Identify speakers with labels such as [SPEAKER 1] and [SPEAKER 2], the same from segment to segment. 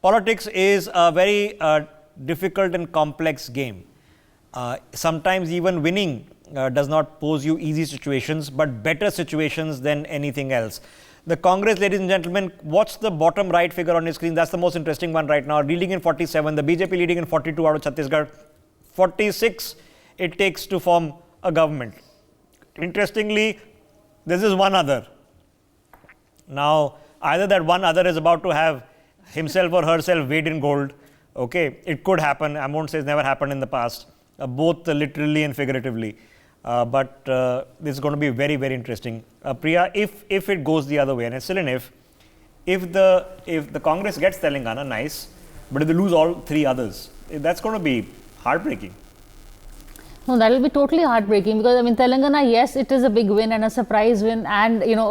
[SPEAKER 1] politics is a very difficult and complex game. Sometimes even winning does not pose you easy situations, but better situations than anything else. The Congress, ladies and gentlemen, watch the bottom right figure on your screen. That's the most interesting one right now. Leading in 47, the BJP leading in 42 out of Chhattisgarh. 46 it takes to form a government. Interestingly, this is one other. Now, either that one other is about to have himself or herself weighed in gold. Okay, it could happen. I won't say it's never happened in the past, both literally and figuratively. But this is going to be very, very interesting. Priya, if it goes the other way, and it's still an if the Congress gets Telangana, nice, but if they lose all three others, that's going to be heartbreaking.
[SPEAKER 2] No, that will be totally heartbreaking because, I mean, Telangana, yes, it is a big win and a surprise win, and, you know,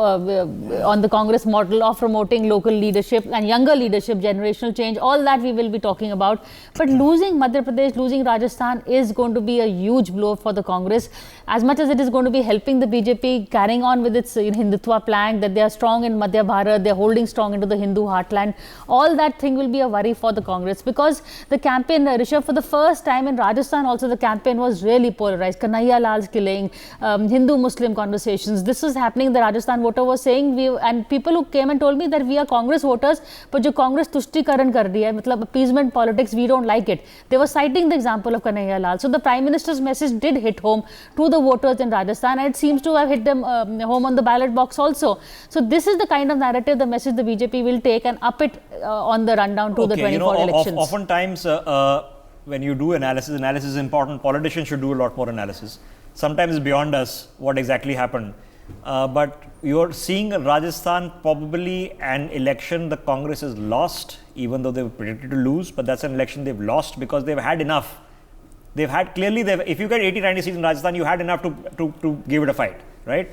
[SPEAKER 2] on the Congress model of promoting local leadership and younger leadership, generational change, all that we will be talking about. But losing Madhya Pradesh, losing Rajasthan is going to be a huge blow for the Congress. As much as it is going to be helping the BJP carrying on with its Hindutva plank, that they are strong in Madhya Bharat, they are holding strong into the Hindu heartland, all that thing will be a worry for the Congress because the campaign, Rishabh, for the first time in Rajasthan also the campaign was really polarized. Kanhaiya Lal's killing, Hindu-Muslim conversations. This was happening. The Rajasthan voter was saying, and people who came and told me that we are Congress voters, but jo Congress tushtikaran kar diya hai, matlab appeasement politics, we don't like it. They were citing the example of Kanhaiya Lal. So the Prime Minister's message did hit home to the voters in Rajasthan, and it seems to have hit them home on the ballot box also. So this is the kind of narrative, the message the BJP will take and up it on the rundown to the 24 elections.
[SPEAKER 1] Oftentimes, when you do analysis is important. Politicians should do a lot more analysis. Sometimes it's beyond us what exactly happened. But you're seeing Rajasthan, probably an election the Congress has lost, even though they were predicted to lose. But that's an election they've lost because they've had enough. They've had clearly, if you get 80, 90 seats in Rajasthan, you had enough to give it a fight, right?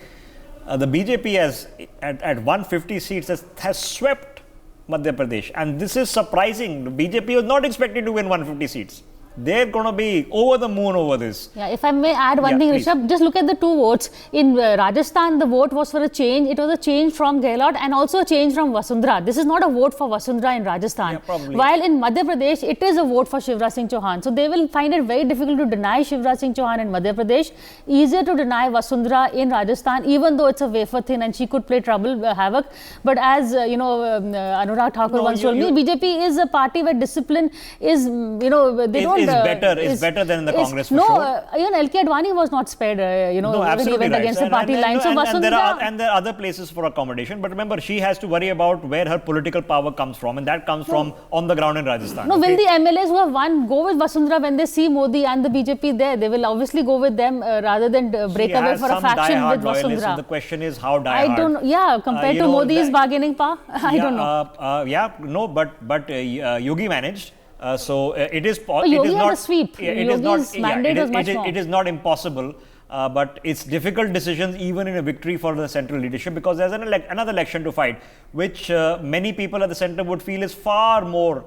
[SPEAKER 1] The BJP has, at 150 seats, has swept Madhya Pradesh, and this is surprising. The BJP was not expected to win 150 seats. They're going to be over the moon over this.
[SPEAKER 2] Yeah, if I may add one thing, Rishabh, just look at the two votes. In Rajasthan, the vote was for a change. It was a change from Gehlot and also a change from Vasundhara. This is not a vote for Vasundhara in Rajasthan. While in Madhya Pradesh, it is a vote for Shivraj Singh Chauhan. So they will find it very difficult to deny Shivraj Singh Chauhan in Madhya Pradesh. Easier to deny Vasundhara in Rajasthan, even though it's a wafer thin and she could play havoc. But as Anurag Thakur once told me, BJP is a party where discipline is, they don't.
[SPEAKER 1] Is better than the Congress for sure.
[SPEAKER 2] Even L.K. Advani was not spared, when he went against the party line. So
[SPEAKER 1] there are other places for accommodation. But remember, she has to worry about where her political power comes from, and that comes from on the ground in Rajasthan.
[SPEAKER 2] No, will the MLAs who have won go with Vasundhara when they see Modi and the BJP there? They will obviously go with them rather than break away for a faction with Vasundhara.
[SPEAKER 1] The question is how diehard.
[SPEAKER 2] I don't know. Yeah, compared to Modi's bargaining power, I don't know.
[SPEAKER 1] But Yogi managed. So it is
[SPEAKER 2] Yogi had a sweep. Yogi's mandate was much more.
[SPEAKER 1] It is not impossible, but it's difficult decisions even in a victory for the central leadership because there's another election to fight, which many people at the centre would feel is far more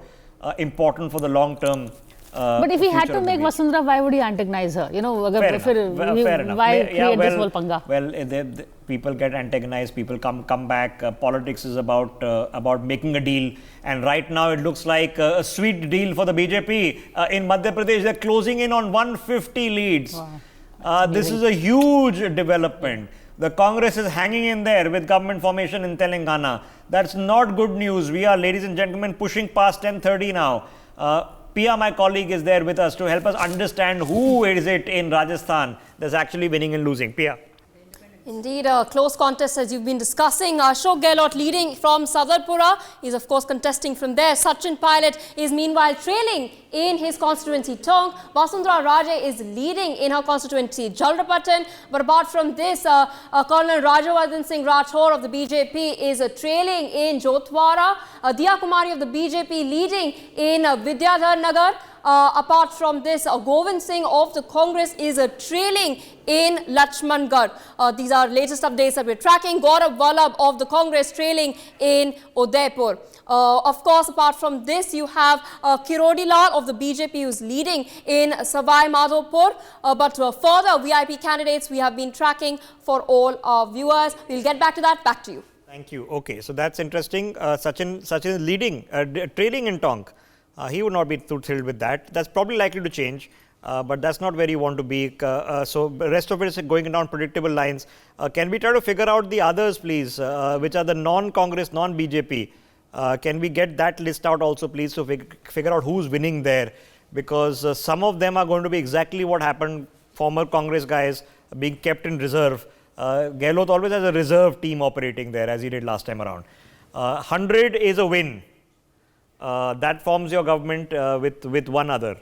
[SPEAKER 1] important for the long term.
[SPEAKER 2] But if he had to make Vasundhara, why would he antagonize her?
[SPEAKER 1] Fair enough.
[SPEAKER 2] Why create this whole panga?
[SPEAKER 1] Well, people get antagonized, people come back. Politics is about making a deal. And right now it looks like a sweet deal for the BJP. In Madhya Pradesh, they're closing in on 150 leads. Wow. This is a huge development. The Congress is hanging in there with government formation in Telangana. That's not good news. We are, ladies and gentlemen, pushing past 10:30 now. Pia, my colleague, is there with us to help us understand who is it in Rajasthan that's actually winning and losing. Pia.
[SPEAKER 3] Indeed, a close contest as you've been discussing. Ashok Gehlot leading from Sadarpura. He's of course contesting from there. Sachin Pilot is meanwhile trailing in his constituency Tong. Vasundhara Raje is leading in her constituency Jalrapatan. But apart from this, Colonel Rajavardhan Singh Rathore of the BJP is trailing in Jotwara. Diya Kumari of the BJP leading in Vidyadhar Nagar. Apart from this, Govind Singh of the Congress is trailing in Lakshmangarh. These are latest updates that we're tracking. Gaurav Vallabh of the Congress trailing in Udaipur. Of course, apart from this, you have Kirodi Lal of the BJP who's leading in Savai Madhopur. But further VIP candidates we have been tracking for all our viewers. We'll get back to that. Back to you.
[SPEAKER 1] Thank you. Okay, so that's interesting. Sachin is leading, trailing in Tonk. He would not be too thrilled with that. That's probably likely to change, but that's not where you want to be. So the rest of it is going down predictable lines. Can we try to figure out the others, please, which are the non-Congress, non-BJP? Can we get that list out also, please, so figure out who's winning there? Because some of them are going to be exactly what happened, former Congress guys being kept in reserve. Gehlot always has a reserve team operating there, as he did last time around. 100 is a win. That forms your government with one other.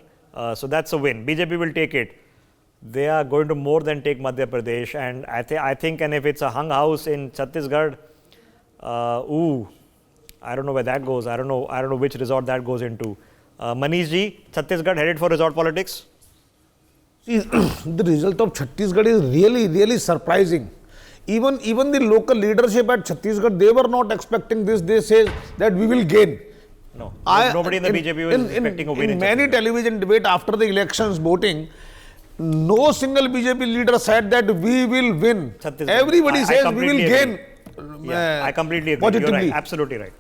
[SPEAKER 1] So that's a win. BJP will take it. They are going to more than take Madhya Pradesh. And I think, and if it's a hung house in Chhattisgarh, I don't know where that goes. I don't know which resort that goes into. Manish ji, Chhattisgarh headed for resort politics?
[SPEAKER 4] See, the result of Chhattisgarh is really surprising. Even the local leadership at Chhattisgarh, they were not expecting this. They say that we will gain.
[SPEAKER 1] No, nobody in the BJP was expecting a win.
[SPEAKER 4] In many television debate after the elections voting, no single BJP leader said that we will win. Everybody says we will gain.
[SPEAKER 1] Yeah, I completely agree.
[SPEAKER 4] Positively.
[SPEAKER 1] You're right. Absolutely right.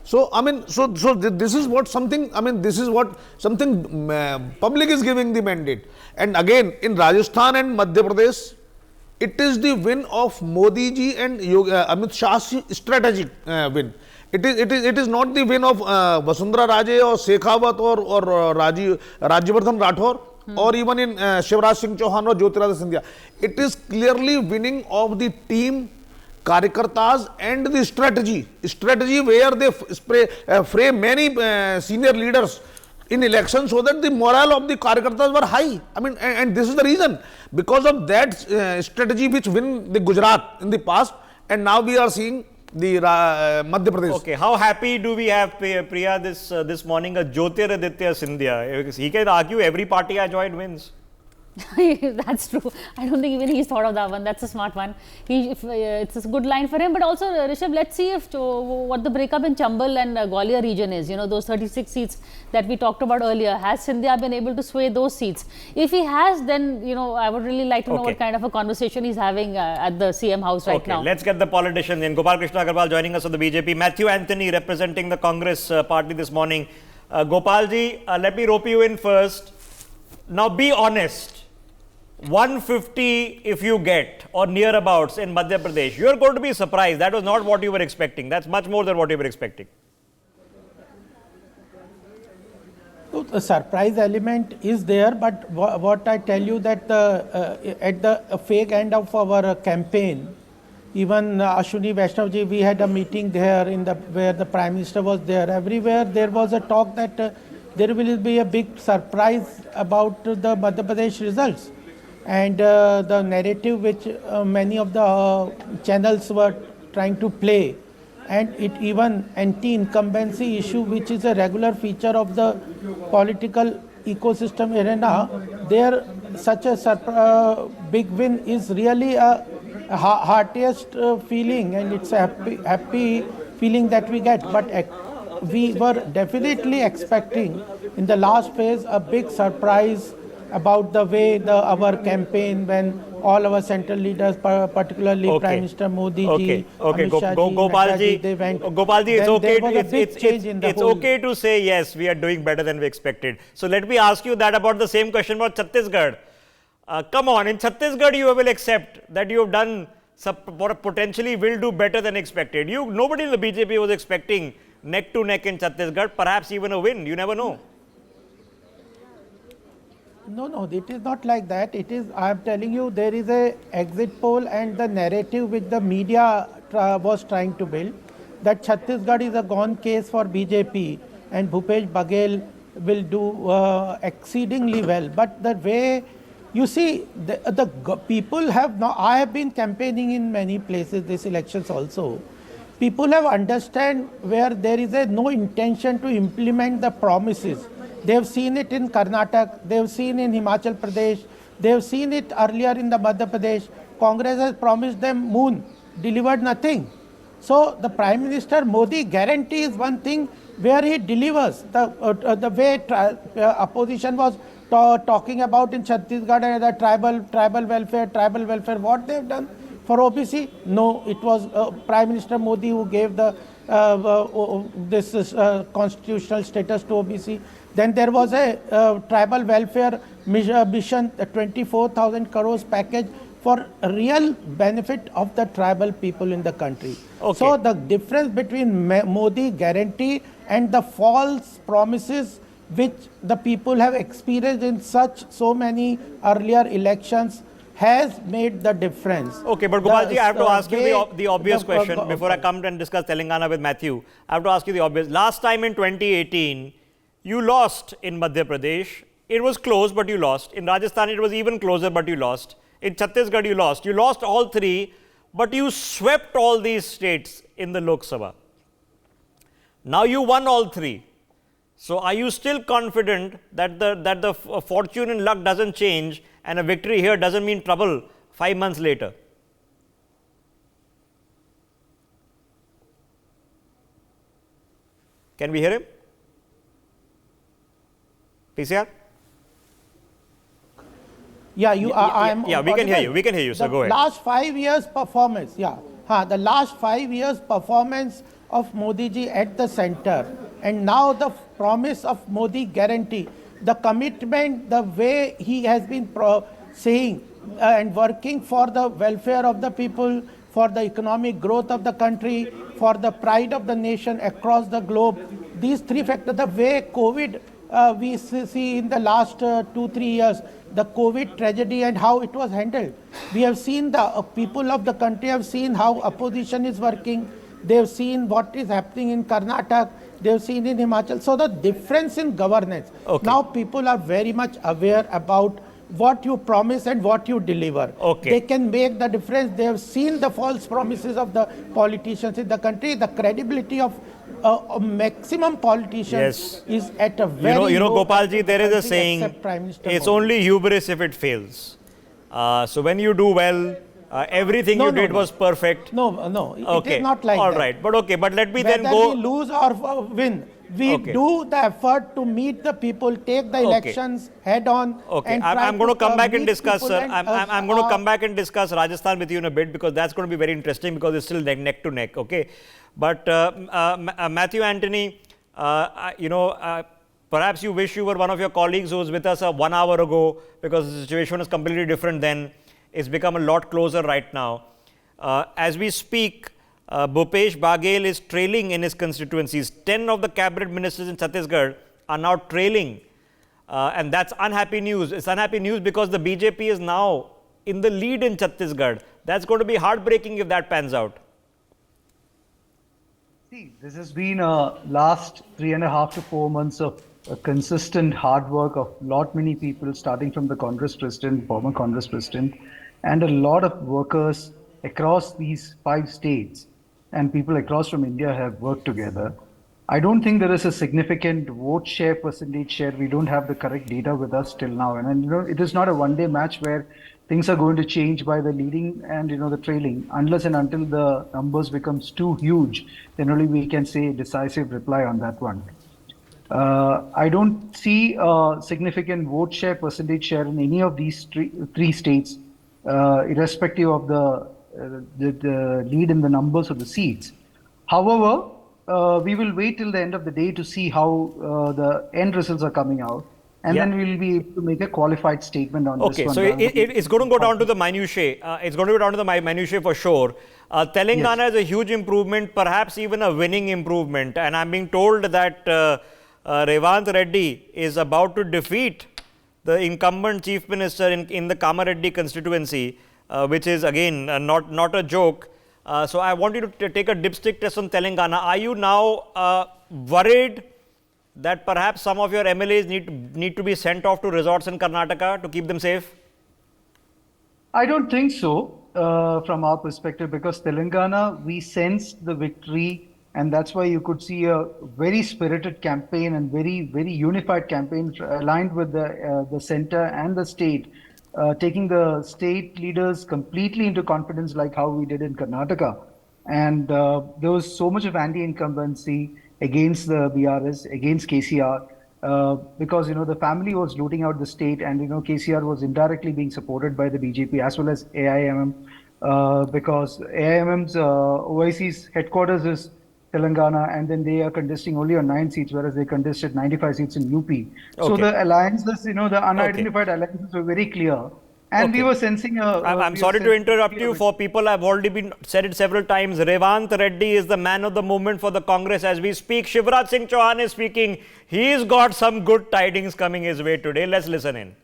[SPEAKER 4] So, I mean, so this is what something, public is giving the mandate. And again, in Rajasthan and Madhya Pradesh, it is the win of Modi ji and Amit Shah's strategic win. It is not the win of Vasundhara Raje or Shekhawat or Rajyavardhan Rathore or even in Shivraj Singh Chauhan or Jyotiradittya Scindia. It is clearly winning of the team, Karyakartas and the strategy where they frame many senior leaders in elections so that the morale of the Karyakartas were high. I mean, and this is the reason. Because of that strategy which win the Gujarat in the past, and now we are seeing the Madhya Pradesh.
[SPEAKER 1] Okay, how happy do we have, Priya, this morning, a Jyotiraditya Scindia? He can argue every party I joined wins.
[SPEAKER 2] That's true. I don't think even he's thought of that one. That's a smart one. It's a good line for him. But also, Rishabh, let's see what the breakup in Chambal and Gwalior region is. You know, those 36 seats that we talked about earlier. Has Scindia been able to sway those seats? If he has, then, you know, I would really like to know what kind of a conversation he's having at the CM house right now.
[SPEAKER 1] Let's get the politicians in. Gopal Krishna Agarwal joining us on the BJP. Matthew Anthony representing the Congress party this morning. Gopalji, let me rope you in first. Now, be honest. 150 if you get or nearabouts in Madhya Pradesh, you are going to be surprised. That was not what you were expecting. That's much more than what you were expecting.
[SPEAKER 5] So the surprise element is there, but what I tell you that at the fake end of our campaign, even Ashwini Vaishnavji, we had a meeting there where the Prime Minister was there. Everywhere there was a talk that there will be a big surprise about the Madhya Pradesh results. And the narrative which many of the channels were trying to play, and it even anti-incumbency issue, which is a regular feature of the political ecosystem arena, there such a big win is really a heartiest feeling, and it's a happy feeling that we get. But we were definitely expecting in the last phase a big surprise about the way our campaign, when all our central leaders, particularly Prime Minister Modi ji, Amit Shah ji, they went.
[SPEAKER 1] Gopalji, it's okay to say yes, we are doing better than we expected. So let me ask you that about the same question about Chhattisgarh. Come on, in Chhattisgarh you will accept that you have done potentially will do better than expected. Nobody in the BJP was expecting neck to neck in Chhattisgarh, perhaps even a win. You never know.
[SPEAKER 5] No, it is not like that. It is, I am telling you, there is a exit poll and the narrative which the media was trying to build, that Chhattisgarh is a gone case for BJP and Bhupesh Baghel will do exceedingly well. But the way, you see, the people have, I have been campaigning in many places, these elections also. People have understand where there is no intention to implement the promises. They have seen it in Karnataka, they have seen in Himachal Pradesh, they have seen it earlier in the Madhya Pradesh. Congress has promised them moon, delivered nothing. So the Prime Minister Modi guarantees one thing where he delivers. The way opposition was talking about in Chhattisgarh and the tribal welfare, what they have done, For OBC, no, it was Prime Minister Modi who gave the this constitutional status to OBC. Then there was a tribal welfare mission, a 24,000 crores package for real benefit of the tribal people in the country.
[SPEAKER 1] Okay.
[SPEAKER 5] So the difference between Modi guarantee and the false promises which the people have experienced in so many earlier elections has made the difference.
[SPEAKER 1] Okay, but Gopalji, I have to ask you the obvious question before I come and discuss Telangana with Matthew. I have to ask you the obvious. Last time in 2018, you lost in Madhya Pradesh. It was close, but you lost. In Rajasthan, it was even closer, but you lost. In Chhattisgarh, you lost. You lost all three, but you swept all these states in the Lok Sabha. Now you won all three. So are you still confident that the fortune and luck doesn't change and a victory here doesn't mean trouble 5 months later? Can we hear him? PCR?
[SPEAKER 5] Yeah, you are.
[SPEAKER 1] Yeah, we can hear you. We can hear you. So go ahead.
[SPEAKER 5] Last 5 years performance. Yeah, the last 5 years performance of Modi ji at the center, and now the promise of Modi guarantee, the commitment, the way he has been saying and working for the welfare of the people, for the economic growth of the country, for the pride of the nation across the globe. These three factors, the way COVID we see in the last 2-3 years, the COVID tragedy and how it was handled. We have seen the people of the country have seen how opposition is working. They have seen what is happening in Karnataka. They have seen in Himachal. So the difference in governance.
[SPEAKER 1] Okay.
[SPEAKER 5] Now people are very much aware about what you promise and what you deliver.
[SPEAKER 1] Okay.
[SPEAKER 5] They can make the difference. They have seen the false promises of the politicians in the country. The credibility of maximum politicians is at a very
[SPEAKER 1] you know,
[SPEAKER 5] low
[SPEAKER 1] Gopalji, there is a
[SPEAKER 5] country
[SPEAKER 1] saying,
[SPEAKER 5] except Prime Minister
[SPEAKER 1] it's
[SPEAKER 5] Modi.
[SPEAKER 1] only hubris if it fails. So when you do well, everything you did was perfect.
[SPEAKER 5] No, it
[SPEAKER 1] Okay.
[SPEAKER 5] is not like
[SPEAKER 1] All
[SPEAKER 5] that.
[SPEAKER 1] right, but okay, but let me then
[SPEAKER 5] Whether
[SPEAKER 1] go.
[SPEAKER 5] we lose or win, we do the effort to meet the people, take the elections head on.
[SPEAKER 1] Okay,
[SPEAKER 5] and
[SPEAKER 1] I'm going to come back and
[SPEAKER 5] meet
[SPEAKER 1] discuss,
[SPEAKER 5] people
[SPEAKER 1] sir.
[SPEAKER 5] and,
[SPEAKER 1] I'm going to come back and discuss Rajasthan with you in a bit because that's going to be very interesting because it's still neck to neck. Okay, but Matthew Anthony, perhaps you wish you were one of your colleagues who was with us 1 hour ago because the situation is completely different then. It's become a lot closer right now. As we speak, Bhupesh Baghel is trailing in his constituencies. 10 of the cabinet ministers in Chhattisgarh are now trailing. And that's unhappy news. It's unhappy news because the BJP is now in the lead in Chhattisgarh. That's going to be heartbreaking if that pans out.
[SPEAKER 6] See, this has been last 3.5 to 4 months of consistent hard work of many people, starting from the Congress president, former Congress president, and a lot of workers across these 5 states and people across from India have worked together. I don't think there is a significant vote share, percentage share. We don't have the correct data with us till now. And it is not a one-day match where things are going to change by the leading and the trailing. Unless and until the numbers becomes too huge, then only we can say decisive reply on that one. I don't see a significant vote share, percentage share in any of these three states, irrespective of the lead in the numbers of the seats. However, we will wait till the end of the day to see how the end results are coming out. And then we will be able to make a qualified statement on this one.
[SPEAKER 1] Okay, so it's going to go down to the minutiae. It's going to go down to the minutiae for sure. Telangana is a huge improvement, perhaps even a winning improvement. And I'm being told that Revant Reddy is about to defeat the incumbent chief minister in the Kamareddy constituency, which is again not a joke. So I want you to take a dipstick test on Telangana. Are you now worried that perhaps some of your MLAs need to be sent off to resorts in Karnataka to keep them safe?
[SPEAKER 6] I don't think so from our perspective, because Telangana, we sensed the victory, and that's why you could see a very spirited campaign and very, very unified campaign aligned with the center and the state, taking the state leaders completely into confidence like how we did in Karnataka. And there was so much of anti-incumbency against the BRS, against KCR, because the family was looting out the state, and KCR was indirectly being supported by the BJP as well as AIMM because AIMM's OIC's headquarters is Telangana, and then they are contesting only on 9 seats, whereas they contested 95 seats in UP. So
[SPEAKER 1] Okay.
[SPEAKER 6] the alliances, the unidentified alliances were very clear. And we
[SPEAKER 1] Okay.
[SPEAKER 6] were sensing
[SPEAKER 1] I'm sorry to interrupt you. For people, I've already been said it several times. Revant Reddy is the man of the moment for the Congress as we speak. Shivraj Singh Chauhan is speaking. He's got some good tidings coming his way today. Let's listen in.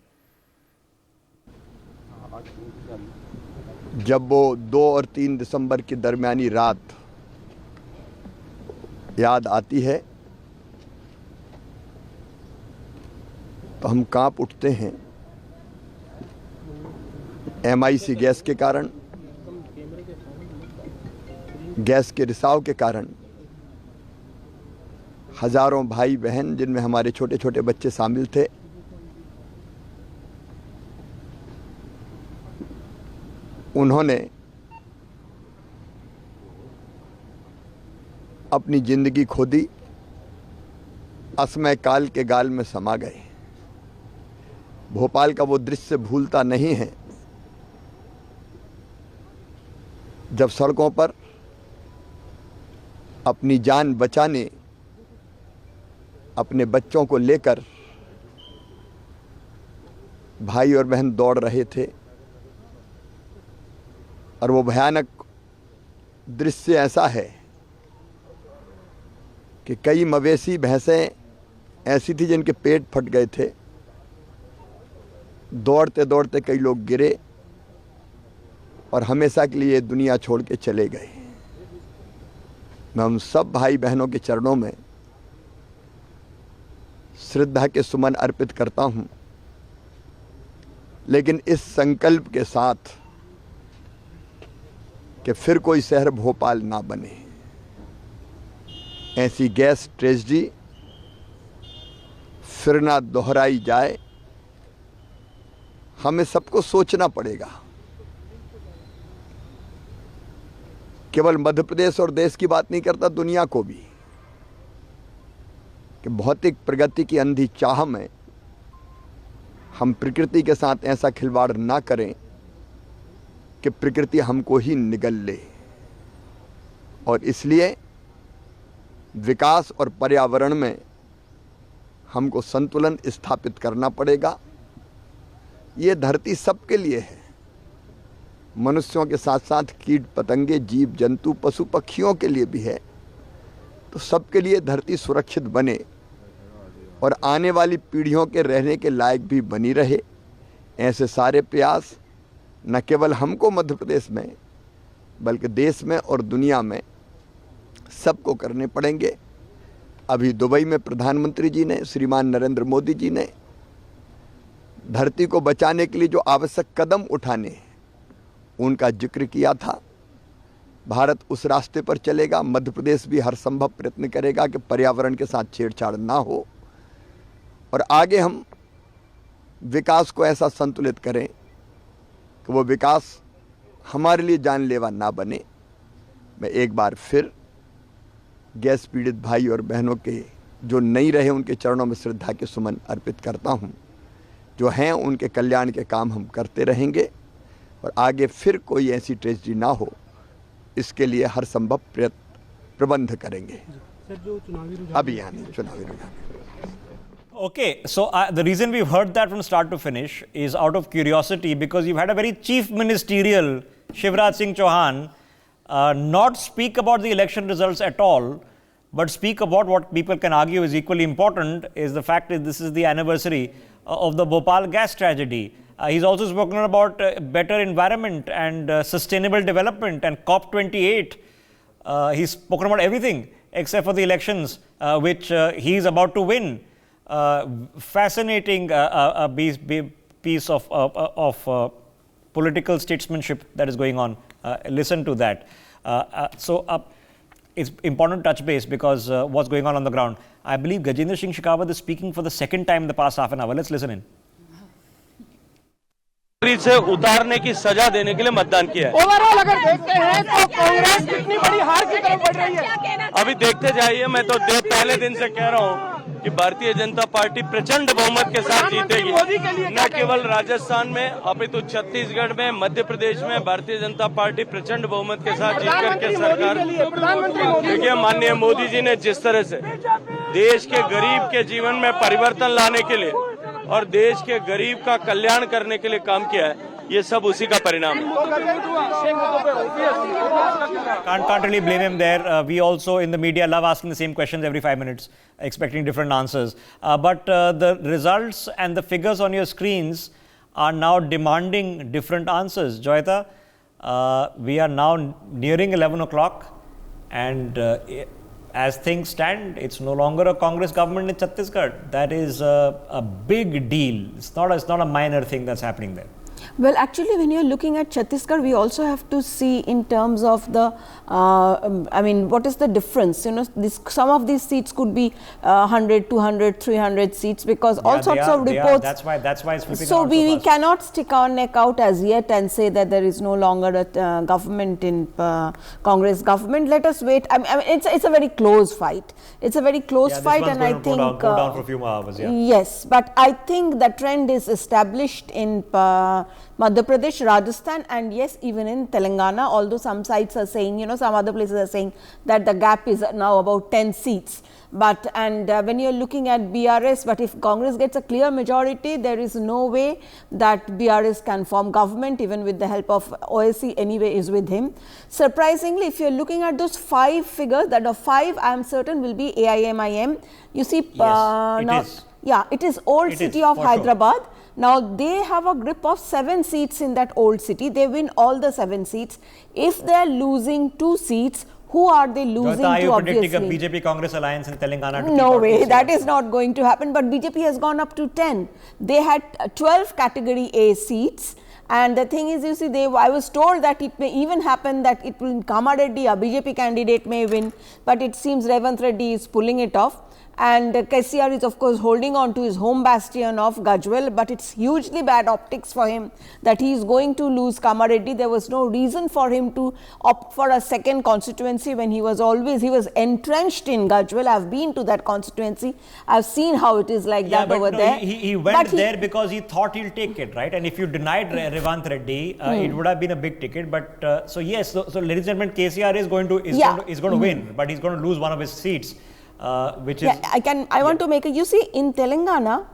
[SPEAKER 7] जब वो 2 और 3 दिसंबर की दरमियानी रात याद आती है तो हम कांप उठते हैं। MIC गैस के कारण, गैस के रिसाव के कारण हजारों भाई बहन, जिनमें हमारे छोटे छोटे बच्चे शामिल थे, उन्होंने अपनी जिंदगी खो दी, असमय काल के गाल में समा गए। भोपाल का वो दृश्य भूलता नहीं है जब सड़कों पर अपनी जान बचाने अपने बच्चों को लेकर भाई और बहन दौड़ रहे थे और वो भयानक दृश्य ऐसा है कि कई मवेशी भैंसें ऐसी थी जिनके पेट फट गए थे। दौड़ते दौड़ते कई लोग गिरे और हमेशा के लिए दुनिया छोड़ के चले गए। मैं हम सब भाई बहनों के चरणों में श्रद्धा के सुमन अर्पित करता हूं, लेकिन इस संकल्प के साथ कि फिर कोई शहर भोपाल ना बने। ऐसी गैस ट्रेजेडी फिर ना दोहराई जाए। हमें सबको सोचना पड़ेगा। केवल मध्य प्रदेश और देश की बात नहीं करता, दुनिया को भी, कि भौतिक प्रगति की अंधी चाह में हम प्रकृति के साथ ऐसा खिलवाड़ ना करें कि प्रकृति हमको ही निगल ले। और इसलिए विकास और पर्यावरण में हमको संतुलन स्थापित करना पड़ेगा। ये धरती सबके लिए है, मनुष्यों के साथ साथ कीट पतंगे, जीव जंतु, पशु पक्षियों के लिए भी है। तो सबके लिए धरती सुरक्षित बने और आने वाली पीढ़ियों के रहने के लायक भी बनी रहे। ऐसे सारे प्रयास न केवल हमको मध्य प्रदेश में बल्कि देश में और दुनिया में सबको करने पड़ेंगे। अभी दुबई में प्रधानमंत्री जी ने, श्रीमान नरेंद्र मोदी जी ने धरती को बचाने के लिए जो आवश्यक कदम उठाने हैं उनका जिक्र किया था। भारत उस रास्ते पर चलेगा। मध्य प्रदेश भी हर संभव प्रयत्न करेगा कि पर्यावरण के साथ छेड़छाड़ ना हो और आगे हम विकास को ऐसा संतुलित करें कि वो विकास हमारे लिए जानलेवा ना बने। मैं एक बार फिर गैस पीड़ित भाई और बहनों के जो नहीं रहे उनके चरणों में श्रद्धा के सुमन अर्पित करता हूँ। जो हैं उनके कल्याण के काम हम करते रहेंगे और आगे फिर कोई ऐसी ट्रेजेडी ना हो, इसके लिए हर संभव प्रबंध करेंगे। अभियान चुनावी रुझान।
[SPEAKER 1] Okay, so the reason we've heard that from start to finish is out of curiosity, because you've had a very chief ministerial, Shivraj Singh Chauhan, not speak about the election results at all, but speak about what people can argue is equally important, is the fact that this is the anniversary of the Bhopal gas tragedy. He's also spoken about better environment and sustainable development and COP28. He's spoken about everything except for the elections, which he's about to win. Fascinating piece of political statesmanship that is going on. Listen to that. So it's important to touch base because what's going on the ground. I believe Gajendra Singh Shekhawat is speaking for the second time in the past half an hour. Let's listen in.
[SPEAKER 8] से उतारने की सजा देने के लिए मतदान किया है।
[SPEAKER 9] ओवरऑल अगर देखते हैं तो कांग्रेस कितनी बड़ी हार की तरफ बढ़ रही है।
[SPEAKER 8] अभी देखते जाइए। मैं तो पहले दिन से कह रहा हूँ कि भारतीय जनता पार्टी प्रचंड बहुमत के साथ जीतेगी। न केवल राजस्थान में अपितु छत्तीसगढ़ में, मध्य प्रदेश में भारतीय जनता पार्टी प्रचंड बहुमत के साथ जीत करके सरकार। देखिए, माननीय मोदी जी ने जिस तरह से देश के गरीब के जीवन में परिवर्तन लाने के लिए और देश के गरीब का कल्याण करने के लिए काम किया है, ये सब उसी का परिणाम है।
[SPEAKER 1] Can't really blame him there. We also in the media love asking the same questions every 5 minutes, expecting different answers. But the results and the figures on your screens are now demanding different answers. Joyita, we are now nearing 11 o'clock, and as things stand, it's no longer a Congress government in Chhattisgarh. That is a big deal. It's not a minor thing that's happening there.
[SPEAKER 10] Well, actually, when you're looking at Chhattisgarh, we also have to see in terms of the, I mean, what is the difference? You know, some of these seats could be 100, 200, 300 seats, because all sorts of reports.
[SPEAKER 1] That's why it's flipping
[SPEAKER 10] so
[SPEAKER 1] out
[SPEAKER 10] we
[SPEAKER 1] so fast.
[SPEAKER 10] cannot stick our neck out as yet and say that there is no longer a government in Congress government. Let us wait. I mean, it's a very close fight. It's a very close fight, and I think
[SPEAKER 1] go down for a few more hours. Yeah.
[SPEAKER 10] Yes, but I think the trend is established in Madhya Pradesh, Rajasthan, and yes, even in Telangana, although some sites are saying, you know, some other places are saying that the gap is now about 10 seats. But when you're looking at BRS, but if Congress gets a clear majority, there is no way that BRS can form government, even with the help of OSC anyway is with him. Surprisingly, if you're looking at those 5 figures, that of 5 I am certain will be AIMIM. You see, it is old city of Hyderabad. Sure. Now, they have a grip of 7 seats in that old city. They win all the 7 seats. If they are losing 2 seats, who are they losing to?
[SPEAKER 1] Are you predicting a BJP Congress alliance in Telangana?
[SPEAKER 10] No way, that is not going to happen. But BJP has gone up to 10. They had 12 category A seats. And the thing is, you see, I was told that it may even happen that it will Kama Reddy, a BJP candidate, may win. But it seems Revanth Reddy is pulling it off. And KCR is of course holding on to his home bastion of Gajwal, but it's hugely bad optics for him that he is going to lose Kama Reddy. There was no reason for him to opt for a second constituency when he was entrenched in Gajwal. I've been to that constituency. I've seen how it is like that over there.
[SPEAKER 1] He went there because he thought he'll take it, right? And if you denied Revanth Reddy, it would have been a big ticket. But so yes, so ladies and gentlemen, KCR is going to win, but he's going to lose one of his seats. Which is
[SPEAKER 10] I want to make you see in Telangana,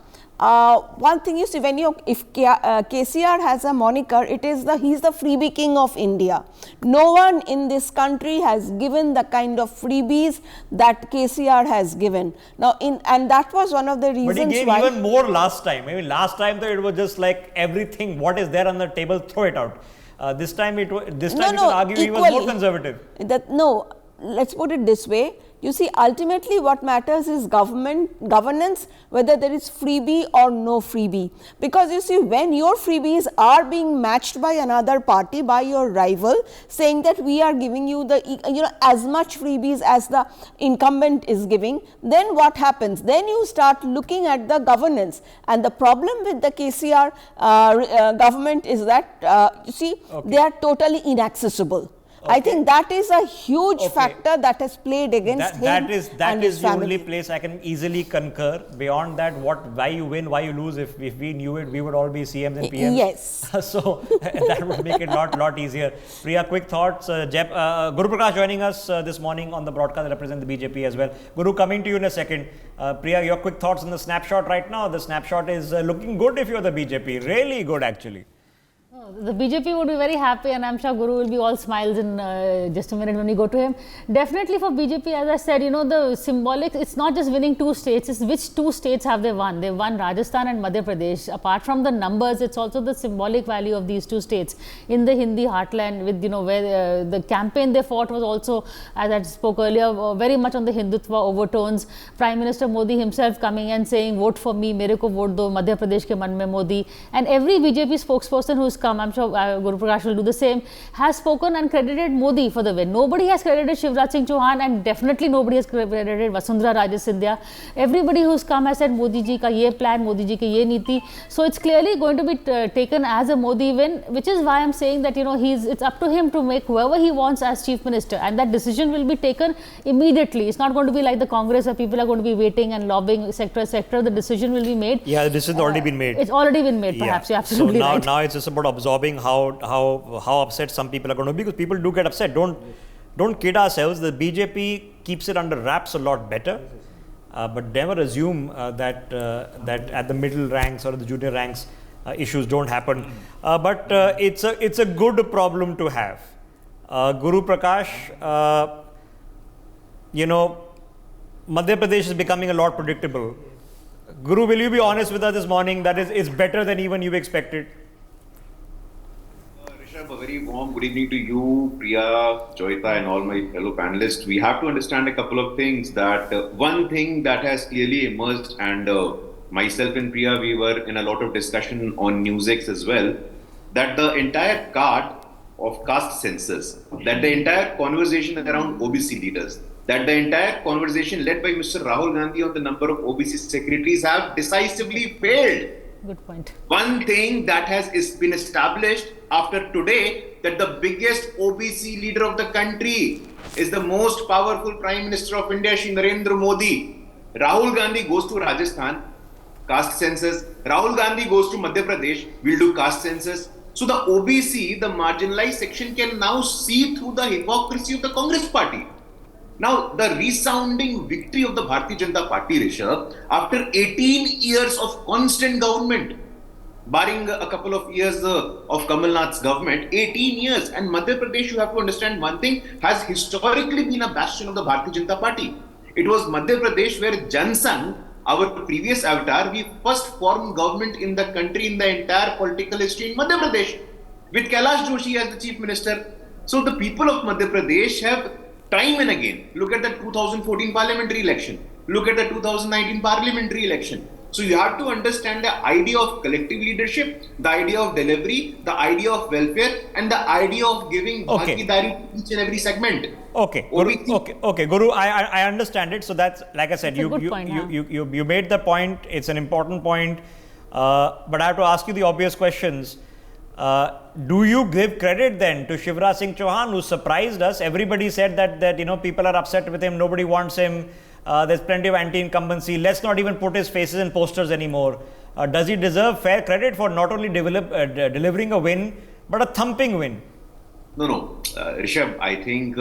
[SPEAKER 10] one thing you see, if KCR has a moniker, it is he's the freebie king of India. No one in this country has given the kind of freebies that KCR has given. Now, and that was one of the reasons why.
[SPEAKER 1] But he gave even more last time. Maybe last time though, it was just like everything, what is there on the table, throw it out. This time you can argue he was more conservative.
[SPEAKER 10] Let's put it this way. You see, ultimately what matters is governance, whether there is freebie or no freebie. Because you see, when your freebies are being matched by another party, by your rival, saying that we are giving you as much freebies as the incumbent is giving, then what happens? Then you start looking at the governance. And the problem with the KCR government is that, they are totally inaccessible. Okay. I think that is a huge factor that has played against him.
[SPEAKER 1] That is the only place I can easily concur. Beyond that, why you win, why you lose, if we knew it, we would all be CMs and PMs.
[SPEAKER 10] Yes.
[SPEAKER 1] So that would make it lot easier. Priya, quick thoughts. Guru Prakash joining us this morning on the broadcast, represent the BJP as well. Guru, coming to you in a second. Priya, your quick thoughts on the snapshot right now. The snapshot is looking good if you're the BJP. Really good, actually.
[SPEAKER 2] The BJP would be very happy, and I'm sure Guru will be all smiles in just a minute when we go to him. Definitely for BJP, as I said, the symbolic, it's not just winning 2 states, it's which 2 states have they won. They've won Rajasthan and Madhya Pradesh. Apart from the numbers, it's also the symbolic value of these 2 states in the Hindi heartland, with, where the campaign they fought was also, as I spoke earlier, very much on the Hindutva overtones. Prime Minister Modi himself coming and saying, vote for me, mere ko vote do, Madhya Pradesh ke man mein Modi. And every BJP spokesperson who's come come, I'm sure Guru Prakash will do the same, has spoken and credited Modi for the win. Nobody has credited Shivraj Singh Chauhan, and definitely nobody has credited Vasundhara Raje Scindia. Everybody who's come has said Modi ji ka ye plan, Modi ji ki ye niti. So it's clearly going to be taken as a Modi win, which is why I'm saying that, you know, it's up to him to make whoever he wants as Chief Minister, and that decision will be taken immediately. It's not going to be like the Congress where people are going to be waiting and lobbying sector. The decision will be made.
[SPEAKER 1] Yeah, the decision's already been made.
[SPEAKER 2] It's already been made, perhaps. You're absolutely right.
[SPEAKER 1] So now it's just about absorbing how upset some people are going to be, because people do get upset. Don't kid ourselves. The BJP keeps it under wraps a lot better, but never assume that at the middle ranks or the junior ranks issues don't happen. But it's a good problem to have. Guru Prakash, you know, Madhya Pradesh is becoming a lot predictable. Guru, will you be honest with us this morning that it's better than even you expected?
[SPEAKER 11] Rishabh, a very warm good evening to you, Priya, Joyita, and all my fellow panelists. We have to understand a couple of things. That one thing that has clearly emerged, and myself and Priya, we were in a lot of discussion on NewsX as well, that the entire card of caste census, that the entire conversation around OBC leaders, that the entire conversation led by Mr. Rahul Gandhi on the number of OBC secretaries have decisively failed.
[SPEAKER 2] Good point.
[SPEAKER 11] One thing that has been established after today, that the biggest OBC leader of the country is the most powerful Prime Minister of India, Shri Narendra Modi. Rahul Gandhi goes to Rajasthan, caste census. Rahul Gandhi goes to Madhya Pradesh, will do caste census. So the OBC, the marginalized section, can now see through the hypocrisy of the Congress party. Now, the resounding victory of the Bharatiya Janata Party, Rishabh, after 18 years of constant government, barring a couple of years of Kamal Nath's government, 18 years. And Madhya Pradesh, you have to understand one thing, has historically been a bastion of the Bharatiya Janata Party. It was Madhya Pradesh where Jansangh, our previous avatar, we first formed government in the country in the entire political history in Madhya Pradesh, with Kailash Joshi as the Chief Minister. So the people of Madhya Pradesh have time and again, look at the 2014 parliamentary election, look at the 2019 parliamentary election. So you have to understand the idea of collective leadership, the idea of delivery, the idea of welfare, and the idea of giving bhagidari to each and every segment.
[SPEAKER 1] Okay, Guru, I understand it. So that's, like I said, you made the point. It's an important point. But I have to ask you the obvious questions. Do you give credit then to Shivraj Singh Chauhan, who surprised us? Everybody said that you know, people are upset with him, nobody wants him, there's plenty of anti-incumbency, let's not even put his faces in posters anymore. Does he deserve fair credit for not only delivering a win, but a thumping win?
[SPEAKER 11] No, Rishabh, I think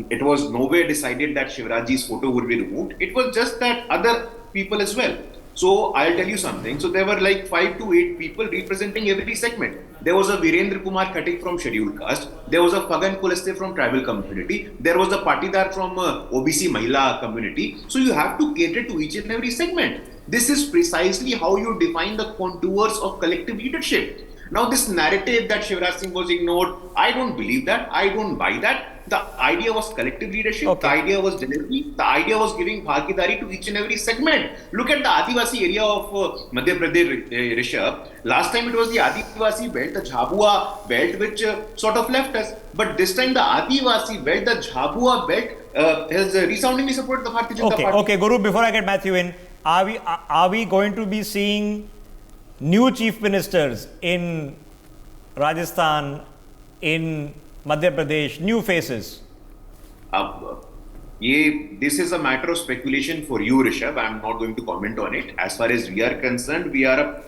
[SPEAKER 11] it was nowhere decided that Shivrajji's photo would be removed. It was just that other people as well. So I'll tell you something. So there were like 5 to 8 people representing every segment. There was a Virendra Kumar Khatik from scheduled caste. There was a Fagan Kuliste from tribal community. There was a Patidar from OBC Mahila community. So you have to cater to each and every segment. This is precisely how you define the contours of collective leadership. Now this narrative that Shivraj Singh was ignored, I don't believe that. I don't buy that. The idea was collective leadership, the idea was delivery, the idea was giving bhagidari to each and every segment. Look at the Adivasi area of Madhya Pradesh, Rishabh. Last time it was the Adivasi belt, the Jhabua belt, which sort of left us. But this time the Adivasi belt, the Jhabua belt has resoundingly supported the Bharatiya Janata Party.
[SPEAKER 1] Okay, Guru, before I get Matthew in, are we going to be seeing new chief ministers in Rajasthan, in Madhya Pradesh, new faces?
[SPEAKER 11] This is a matter of speculation for you, Rishabh. I am not going to comment on it. As far as we are concerned, we are a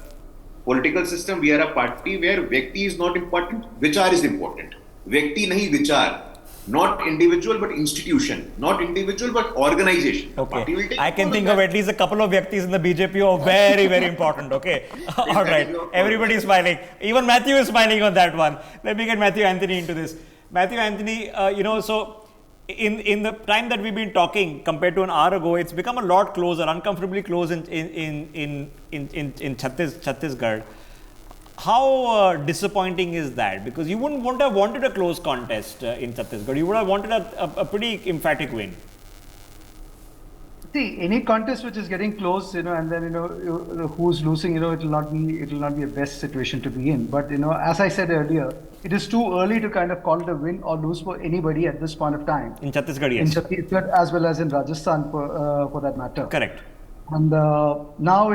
[SPEAKER 11] political system, we are a party where Vyakti is not important, Vichar is important. Vyakti nahi Vichar. Not individual but institution, not individual but organization.
[SPEAKER 1] Okay. I can think of at least a couple of Vyaktis in the BJP who are very, very important. Okay. All right. Everybody is smiling. Even Matthew is smiling on that one. Let me get Matthew Anthony into this. Matthew Anthony, you know, so in the time that we've been talking compared to an hour ago, it's become a lot closer, uncomfortably close in Chhattisgarh. How disappointing is that? Because you wouldn't have wanted a close contest in Chhattisgarh. You would have wanted a pretty emphatic win.
[SPEAKER 6] See, any contest which is getting close, and then who's losing, it will not be a best situation to be in. But as I said earlier, it is too early to kind of call it a win or lose for anybody at this point of time.
[SPEAKER 1] In Chhattisgarh, yes.
[SPEAKER 6] In Chhattisgarh as well as in Rajasthan, for that matter.
[SPEAKER 1] Correct.
[SPEAKER 6] And now,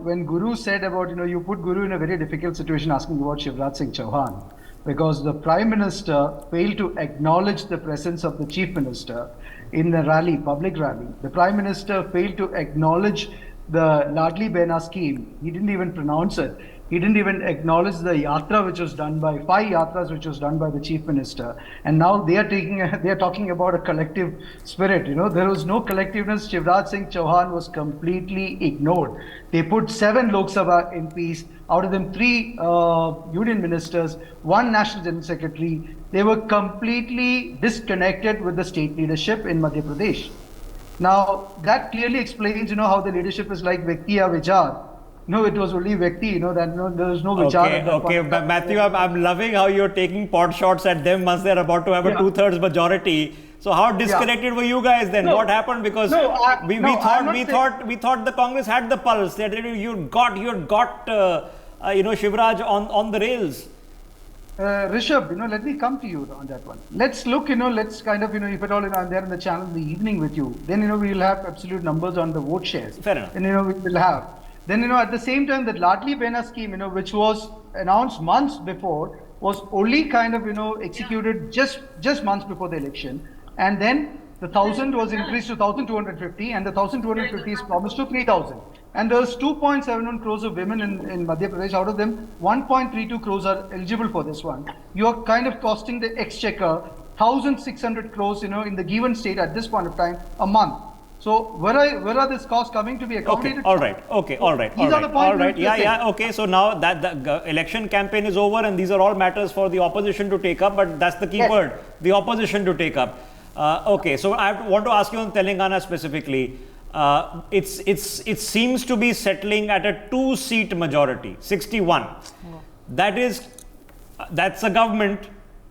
[SPEAKER 6] when Guru said about, you put Guru in a very difficult situation asking about Shivraj Singh Chauhan, because the Prime Minister failed to acknowledge the presence of the Chief Minister in the rally, public rally. The Prime Minister failed to acknowledge the Ladli Behna scheme. He didn't even pronounce it. He didn't even acknowledge the yatra which was done by 5 yatras which was done by the Chief Minister. And now they are talking about a collective spirit. There was no collectiveness. Shivraj Singh Chauhan was completely ignored. They put 7 Lok Sabha MPs, out of them 3 union ministers, 1 National General Secretary. They were completely disconnected with the state leadership in Madhya Pradesh. Now, that clearly explains, how the leadership is like Vyakti ya Vichar. No, it was only Vyakti, that there was no Vichar.
[SPEAKER 1] Okay, Matthew, I'm loving how you're taking pot shots at them once they're about to have a 2/3 majority. So how disconnected were you guys then? What happened? Because we thought the Congress had the pulse. That you got Shivraj on the rails.
[SPEAKER 6] Rishabh, let me come to you on that one. Let's look, let's kind of, if at all, I'm there in the channel in the evening with you, then, we will have absolute numbers on the vote shares.
[SPEAKER 1] Fair enough.
[SPEAKER 6] And, we will have. Then, at the same time, the Ladli Behna scheme, which was announced months before, was only kind of, executed just months before the election. And then the 1,000 was increased to 1,250 and the 1,250 is promised to 3,000. And there's 2.71 crores of women in Madhya Pradesh. Out of them, 1.32 crores are eligible for this one. You're kind of costing the exchequer 1,600 crores, in the given state at this point of time a month. So where are these costs coming to be accommodated?
[SPEAKER 1] Okay, all right.
[SPEAKER 6] These are the points.
[SPEAKER 1] Yeah. Okay, so now that the election campaign is over and these are all matters for the opposition to take up, but that's the key word, the opposition to take up. Okay, so I want to ask you on Telangana specifically. It seems to be settling at a 2-seat majority, 61. That's a government,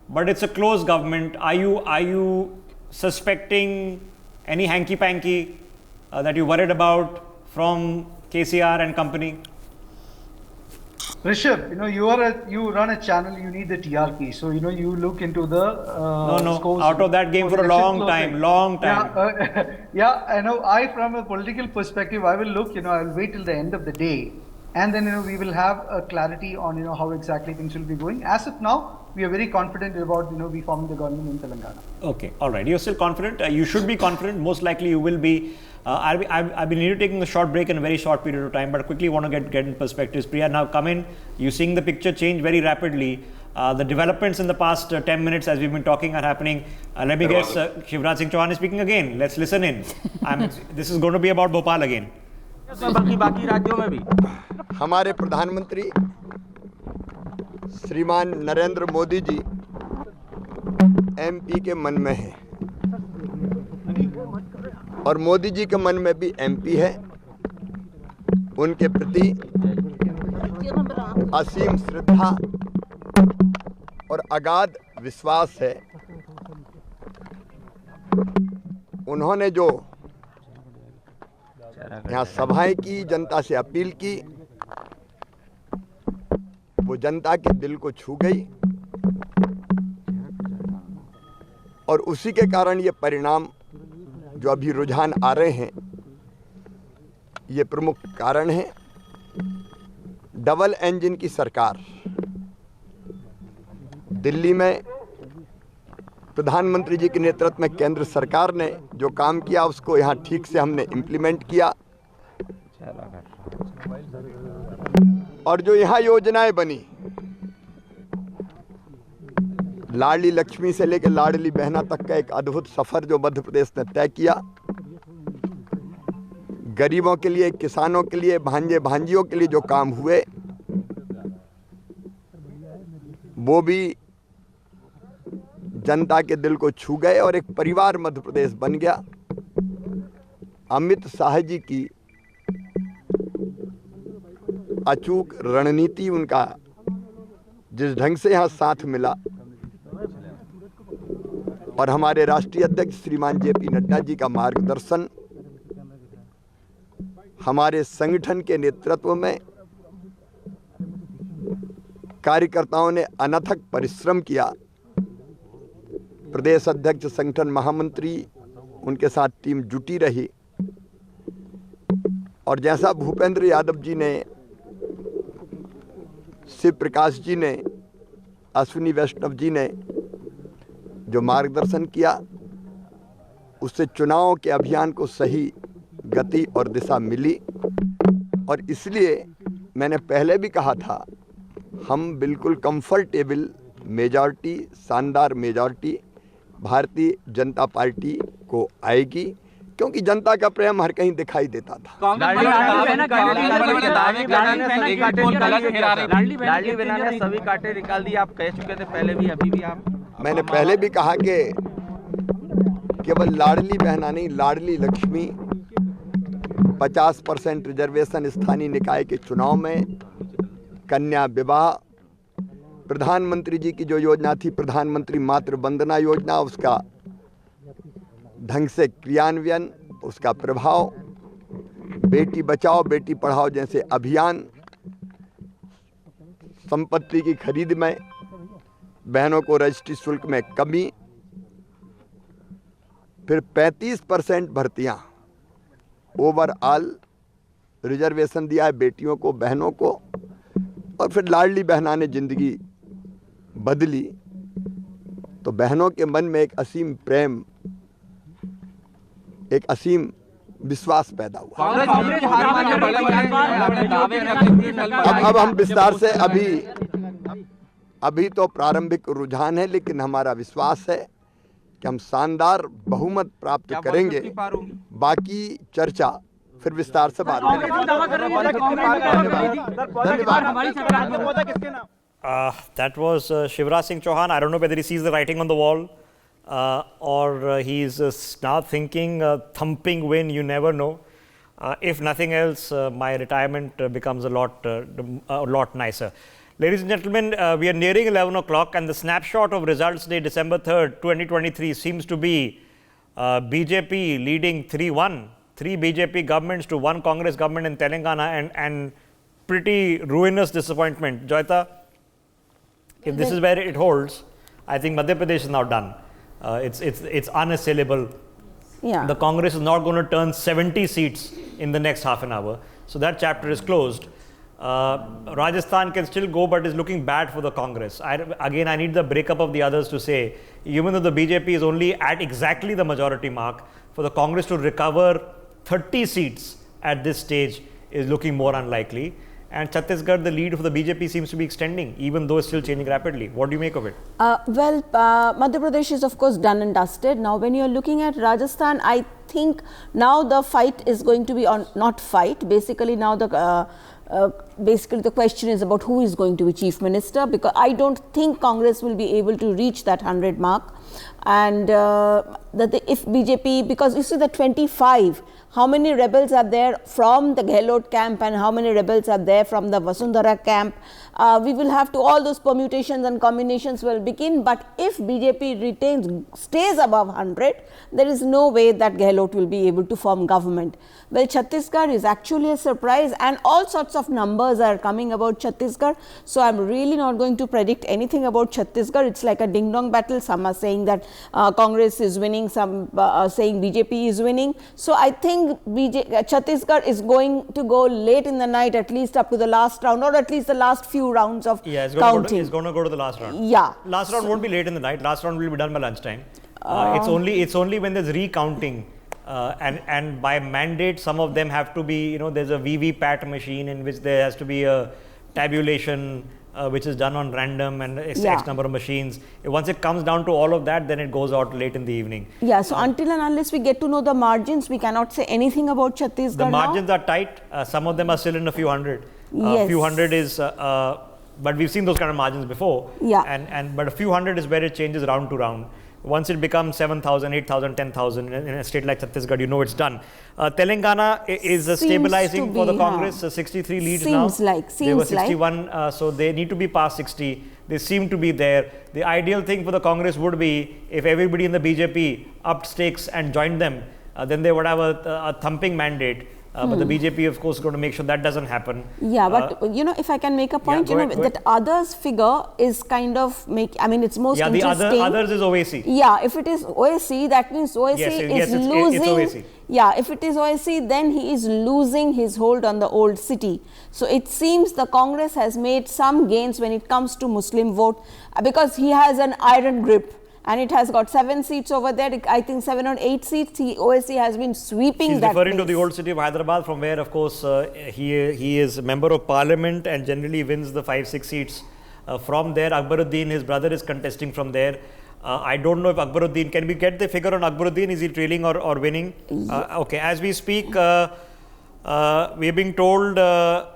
[SPEAKER 1] but it's a close government. Are you suspecting any hanky-panky that you worried about from KCR and company?
[SPEAKER 6] Rishabh, you run a channel, you need the TRP. So, you look into the scores.
[SPEAKER 1] Out of that game for a long time.
[SPEAKER 6] Yeah, I know. From a political perspective, I will look, I will wait till the end of the day. And then, we will have a clarity on, how exactly things will be going. As of now, we are very confident about, we forming the government in Telangana.
[SPEAKER 1] Okay, all right. You're still confident? You should be confident. Most likely you will be. I've been taking a short break in a very short period of time, but quickly want to get in perspectives. Priya, now come in. You're seeing the picture change very rapidly. The developments in the past 10 minutes as we've been talking are happening. Let me guess, Shivraj Singh Chauhan is speaking again. Let's listen in. This is going to be about Bhopal again.
[SPEAKER 7] हमारे प्रधानमंत्री श्रीमान Narendra Modi ji MP के मन में है और मोदी जी के मन में भी एमपी है। उनके प्रति असीम श्रद्धा और अगाध विश्वास है। उन्होंने जो यहाँ सभाएं की, जनता से अपील की, वो जनता के दिल को छू गई और उसी के कारण ये परिणाम जो अभी रुझान आ रहे हैं, ये प्रमुख कारण है। डबल इंजन की सरकार दिल्ली में प्रधानमंत्री जी के नेतृत्व में केंद्र सरकार ने जो काम किया उसको यहाँ ठीक से हमने इम्प्लीमेंट किया और जो यहाँ योजनाएं बनी, लाडली लक्ष्मी से लेकर लाडली बहना तक का एक अद्भुत सफर जो मध्य प्रदेश ने तय किया, गरीबों के लिए, किसानों के लिए, भांजे भांजियों के लिए जो काम हुए वो भी जनता के दिल को छू गए और एक परिवार मध्य प्रदेश बन गया। अमित शाह जी की अचूक रणनीति, उनका जिस ढंग से यहाँ साथ मिला और हमारे राष्ट्रीय अध्यक्ष श्रीमान JP नड्डा जी का मार्गदर्शन हमारे संगठन के नेतृत्व में कार्यकर्ताओं ने अनथक परिश्रम किया। प्रदेश अध्यक्ष, संगठन महामंत्री, उनके साथ टीम जुटी रही और जैसा भूपेंद्र यादव जी ने, शिव प्रकाश जी ने, अश्विनी वैष्णव जी ने जो मार्गदर्शन किया, उससे चुनाव के अभियान को सही गति और दिशा मिली। और इसलिए मैंने पहले भी कहा था, हम बिल्कुल कंफर्टेबल मेजॉरिटी, शानदार मेजॉरिटी भारतीय जनता पार्टी को आएगी, क्योंकि जनता का प्रेम हर कहीं दिखाई देता था।
[SPEAKER 12] सभी कांटे निकाल दिए, आप कह चुके थे पहले भी, अभी भी आप।
[SPEAKER 7] मैंने पहले भी कहा कि केवल लाडली बहना नहीं, लाडली लक्ष्मी 50% रिजर्वेशन स्थानीय निकाय के चुनाव में, कन्या विवाह, प्रधानमंत्री जी की जो योजना थी प्रधानमंत्री मातृ वंदना योजना, उसका ढंग से क्रियान्वयन, उसका प्रभाव, बेटी बचाओ बेटी पढ़ाओ जैसे अभियान, संपत्ति की खरीद में बहनों को रजिस्ट्री शुल्क में कमी, फिर 35% भर्तियां, ओवरऑल रिजर्वेशन दिया है बेटियों को, बहनों को, और फिर लाडली बहना ने जिंदगी बदली। तो बहनों के मन में एक असीम प्रेम, एक असीम विश्वास पैदा हुआ। अब हम विस्तार से, अभी तो प्रारंभिक रुझान है, लेकिन हमारा विश्वास है कि हम शानदार बहुमत प्राप्त करेंगे। बाकी चर्चा फिर विस्तार से बात करेंगे। धन्यवाद।
[SPEAKER 1] That was Shivraj Singh Chauhan. I don't know whether he sees the writing on the wall or he's now thinking thumping win, you never know. If nothing else, my retirement becomes a lot nicer. Ladies and gentlemen, we are nearing 11 o'clock and the snapshot of results day December 3rd, 2023 seems to be BJP leading 3-1. 3 BJP governments to 1 Congress government in Telangana and pretty ruinous disappointment. Joyita, if this is where it holds, I think Madhya Pradesh is now done. It's unassailable.
[SPEAKER 10] Yeah.
[SPEAKER 1] The Congress is not going to turn 70 seats in the next half an hour. So that chapter is closed. Rajasthan can still go, but is looking bad for the Congress. I need the breakup of the others to say, even though the BJP is only at exactly the majority mark, for the Congress to recover 30 seats at this stage is looking more unlikely. And Chhattisgarh, the lead for the BJP seems to be extending, even though it's still changing rapidly. What do you make of it?
[SPEAKER 10] Madhya Pradesh is of course done and dusted. Now when you're looking at Rajasthan, I think now the fight is going to be on, not fight, basically now basically the question is about who is going to be chief minister, because I don't think Congress will be able to reach that 100 mark. And if BJP, because you see the 25, how many rebels are there from the Gehlot camp and how many rebels are there from the Vasundhara camp? We will have to, all those permutations and combinations will begin, but if BJP stays above 100, there is no way that Gehlot will be able to form government. Well, Chhattisgarh is actually a surprise and all sorts of numbers are coming about Chhattisgarh. So I'm really not going to predict anything about Chhattisgarh. It's like a ding-dong battle. Some are saying that Congress is winning, some are saying BJP is winning. So I think Chhattisgarh is going to go late in the night, at least up to the last round, or at least the last few rounds of counting.
[SPEAKER 1] It's going to go to the last round.
[SPEAKER 10] Yeah.
[SPEAKER 1] Last round won't be late in the night. Last round will be done by lunchtime. It's only when there's recounting. And by mandate, some of them have to be, there's a VVPAT machine in which there has to be a tabulation which is done on random and X number of machines. Once it comes down to all of that, then it goes out late in the evening.
[SPEAKER 10] Yeah, so until and unless we get to know the margins, we cannot say anything about Chhattisgarh.
[SPEAKER 1] The margins are tight. Some of them are still in a few hundred.
[SPEAKER 10] Yes.
[SPEAKER 1] A few hundred is, but we've seen those kind of margins before.
[SPEAKER 10] Yeah.
[SPEAKER 1] But a few hundred is where it changes round to round. Once it becomes 7,000, 8,000, 10,000 in a state like Chhattisgarh, it's done. Telangana is stabilizing for the Congress. 63 leads now. They were 61, so they need to be past 60. They seem to be there. The ideal thing for the Congress would be if everybody in the BJP upped stakes and joined them, then they would have a thumping mandate. But the BJP, of course, is going to make sure that doesn't happen.
[SPEAKER 10] Yeah, but if I can make a point,
[SPEAKER 1] go ahead.
[SPEAKER 10] that others figure is kind of it's most interesting.
[SPEAKER 1] The others is OAC.
[SPEAKER 10] Yeah, if it is OAC, that means OAC is losing.
[SPEAKER 1] It's OAC.
[SPEAKER 10] Yeah, if it is OAC, then he is losing his hold on the old city. So it seems the Congress has made some gains when it comes to Muslim vote, because he has an iron grip. And it has got 7 seats over there. I think 7 or 8 seats. OAC has been sweeping
[SPEAKER 1] He's
[SPEAKER 10] that
[SPEAKER 1] referring to
[SPEAKER 10] place.
[SPEAKER 1] the old city of Hyderabad, from where, of course, he is a member of parliament and generally wins the 5-6 seats. From there, Akbaruddin, his brother, is contesting from there. I don't know if Akbaruddin, can we get the figure on Akbaruddin? Is he trailing or winning? Okay, as we speak, we are being told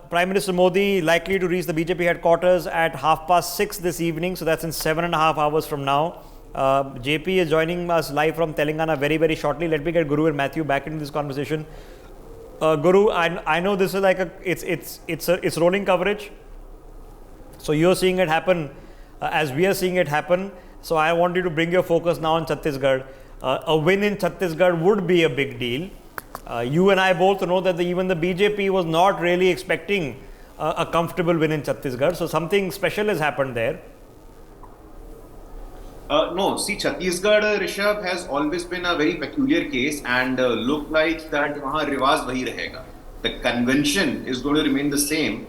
[SPEAKER 1] Prime Minister Modi likely to reach the BJP headquarters at 6:30 this evening. So that's in 7.5 hours from now. JP is joining us live from Telangana very, very shortly. Let me get Guru and Matthew back into this conversation. Guru, I know this is like it's rolling coverage. So you're seeing it happen as we are seeing it happen. So I want you to bring your focus now on Chhattisgarh. A win in Chhattisgarh would be a big deal. You and I both know that even the BJP was not really expecting a comfortable win in Chhattisgarh. So something special has happened there.
[SPEAKER 11] No, see, Chhattisgarh, Rishabh, has always been a very peculiar case and look like that wahan riwaj wahi rahega. The convention is going to remain the same,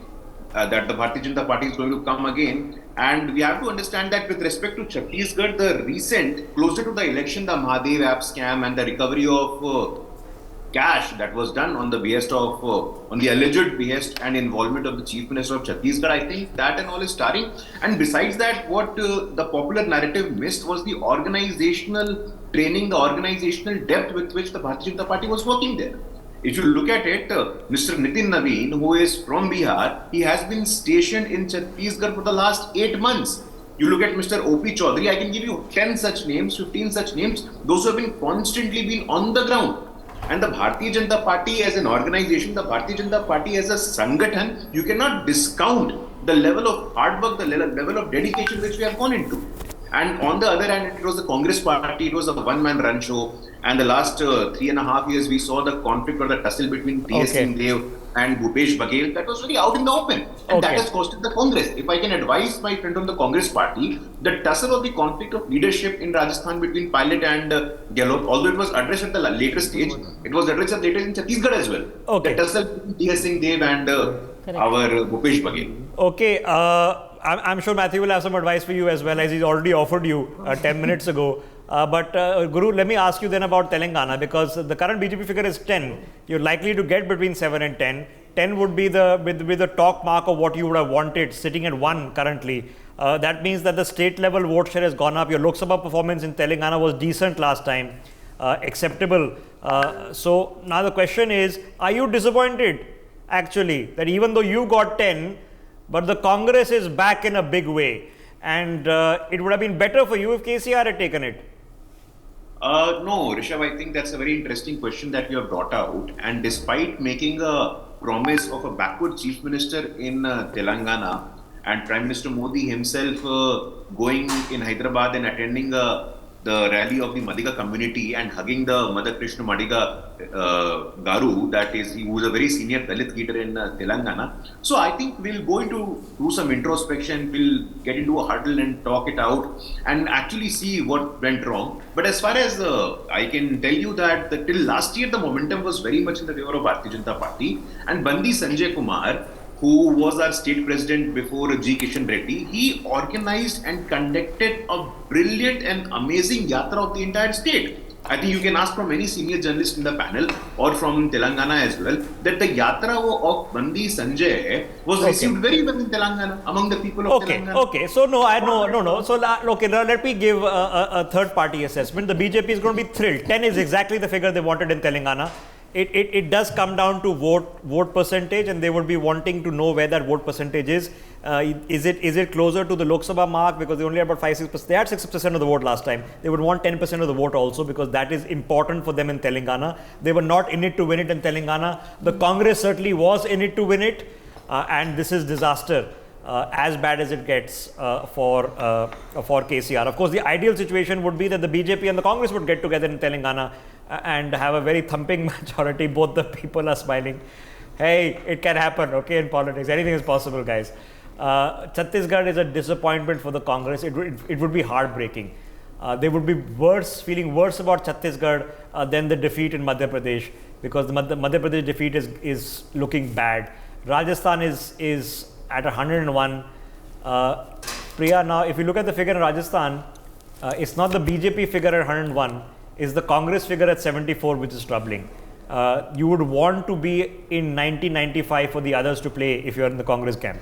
[SPEAKER 11] that the Bharatiya Janata Party is going to come again. And we have to understand that with respect to Chhattisgarh, the recent, closer to the election, the Mahadev app scam and the recovery of cash that was done on the behest of, on the alleged behest and involvement of the Chief Minister of Chhattisgarh, I think that and all is starting. And besides that, what the popular narrative missed was the organizational training, the organizational depth with which the Bharatiya Janata Party was working there. If you look at it, Mr. Nitin Naveen, who is from Bihar, he has been stationed in Chhattisgarh for the last 8 months. You look at Mr. O.P. Chaudhary, I can give you 10 such names, 15 such names, those who have been constantly been on the ground. And the Bharatiya Janata Party as an organization, the Bharatiya Janata Party as a Sangathan, you cannot discount the level of hard work, the level of dedication which we have gone into. And on the other hand, it was the Congress party, it was a one-man run show. And the last 3.5 years, we saw the conflict or the tussle between T.S. Singhdeo and Bhupesh Baghel. That was very out in the open. And that has costed the Congress. If I can advise my friend from the Congress party, the tussle of the conflict of leadership in Rajasthan between Pilot and Gehlot, although it was addressed at the later stage, it was addressed later in Chhattisgarh as well. The tussle between T.S. Singhdeo and our Bhupesh Baghel.
[SPEAKER 1] Okay. I'm sure Matthew will have some advice for you as well, as he's already offered you 10 minutes ago. But Guru, let me ask you then about Telangana, because the current BJP figure is 10. You're likely to get between 7 and 10. 10 would be the talk mark of what you would have wanted, sitting at 1 currently. That means that the state level vote share has gone up. Your Lok Sabha performance in Telangana was decent last time, acceptable. So now the question is, are you disappointed actually that even though you got 10, but the Congress is back in a big way, and it would have been better for you if KCR had taken it?
[SPEAKER 11] No, Rishabh, I think that's a very interesting question that you have brought out. And despite making a promise of a backward chief minister in Telangana, and Prime Minister Modi himself going in Hyderabad and attending the rally of the Madiga community and hugging the Mother Krishna Madiga Garu, that is, he was a very senior Dalit leader in Telangana. So I think we'll go into do some introspection, we'll get into a huddle and talk it out and actually see what went wrong. But as far as I can tell you that till last year the momentum was very much in the favor of Bharatiya Janata Party, and Bandi Sanjay Kumar, who was our state president before G. Kishan Reddy, he organized and conducted a brilliant and amazing yatra of the entire state. I think you can ask from any senior journalist in the panel or from Telangana as well, that the yatra of Bandi Sanjay was received very well in Telangana among the people of Telangana.
[SPEAKER 1] Okay. So no. So now let me give a third party assessment. The BJP is going to be thrilled. 10 is exactly the figure they wanted in Telangana. It does come down to vote percentage, and they would be wanting to know where that vote percentage is. Is it closer to the Lok Sabha mark, because they only had about 5-6%? They had 6% of the vote last time. They would want 10% of the vote also, because that is important for them in Telangana. They were not in it to win it in Telangana. The Congress certainly was in it to win it, and this is disaster. As bad as it gets for KCR. Of course, the ideal situation would be that the BJP and the Congress would get together in Telangana and have a very thumping majority, both the people are smiling. Hey, it can happen, okay, in politics. Anything is possible, guys. Chhattisgarh is a disappointment for the Congress. It would be heartbreaking. They would be feeling worse about Chhattisgarh than the defeat in Madhya Pradesh, because the Madhya Pradesh defeat is looking bad. Rajasthan is at 101. Priya, now if you look at the figure in Rajasthan, it's not the BJP figure at 101, it's the Congress figure at 74, which is troubling. You would want to be in 1995 for the others to play if you're in the Congress camp.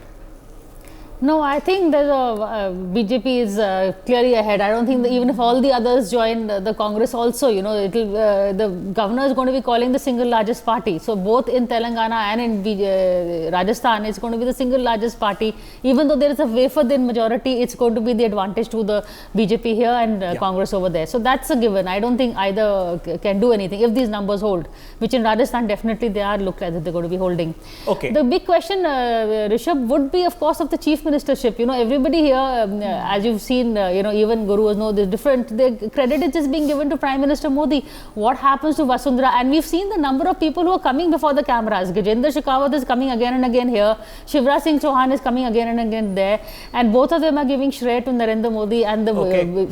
[SPEAKER 2] No, I think there's BJP is clearly ahead. I don't think that even if all the others join the Congress also, the governor is going to be calling the single largest party. So both in Telangana and in Rajasthan, it's going to be the single largest party. Even though there is a wafer-thin majority, it's going to be the advantage to the BJP here and Congress over there. So that's a given. I don't think either can do anything if these numbers hold, which in Rajasthan definitely they are looked like they're going to be holding.
[SPEAKER 1] Okay.
[SPEAKER 2] The big question, Rishabh, would be of course of the chief ministership. Everybody here, as you've seen, even gurus know this different. The credit is just being given to Prime Minister Modi. What happens to Vasundhara? And we've seen the number of people who are coming before the cameras. Gajendra Shekhawat is coming again and again here. Shivraj Singh Chauhan is coming again and again there. And both of them are giving shred to Narendra Modi. And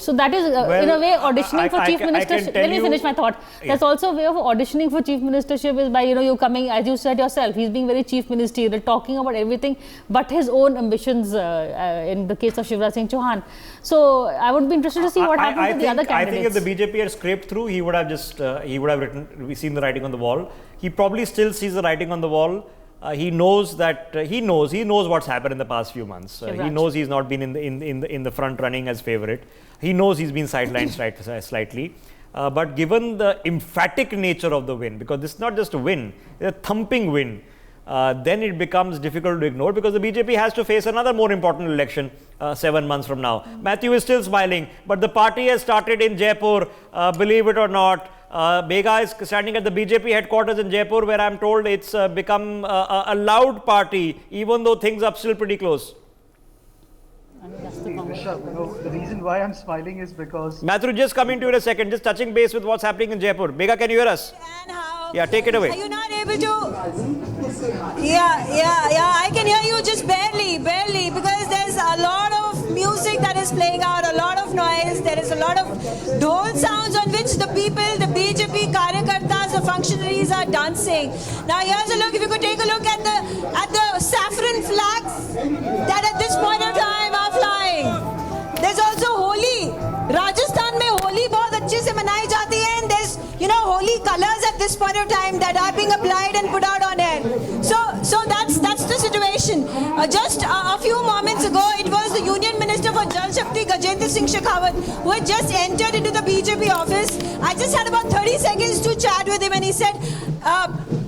[SPEAKER 2] so that is in a way auditioning for chief ministership. Let me finish my thought.
[SPEAKER 1] Yeah.
[SPEAKER 2] That's also a way of auditioning for chief ministership is by you coming, as you said yourself, he's being very chief ministerial, talking about everything but his own ambitions in the case of Shivraj Singh Chauhan. So I would be interested to see what happens to the other candidates.
[SPEAKER 1] I think if the BJP had scraped through, he would have written, we've seen the writing on the wall. He probably still sees the writing on the wall. He knows that he knows what's happened in the past few months. He knows he's not been in the front running as favorite. He knows he's been sidelined slightly. But given the emphatic nature of the win, because this is not just a win, it's a thumping win, then it becomes difficult to ignore, because the BJP has to face another more important election 7 months from now. Matthew is still smiling, but the party has started in Jaipur, believe it or not. Bega is standing at the BJP headquarters in Jaipur, where I'm told it's become a loud party, even though things are still pretty close.
[SPEAKER 6] Rishabh, the reason why I'm smiling is because...
[SPEAKER 1] Matthew, just coming to you in a second, just touching base with what's happening in Jaipur. Bega, can you hear us? Yeah, take it away.
[SPEAKER 13] Are you not able to? Yeah, I can hear you just barely, because there's a lot of music that is playing out, a lot of noise, there is a lot of dhol sounds on which the people, the BJP karyakartas, the functionaries are dancing. Now here's a look, if you could take a look at the saffron flags that at this point of time are flying. There's also Holi. Rajasthan mein Holi bahut अच्छे से मनाई जाती है, and there's holy colors at this point of time that are being applied and put out on air. So that's the situation. Just a few moments ago, it was the Union Minister for Jal Shakti, Gajendra Singh Shekhawat, who had just entered into the BJP office. I just had about 30 seconds to chat with him, and he said,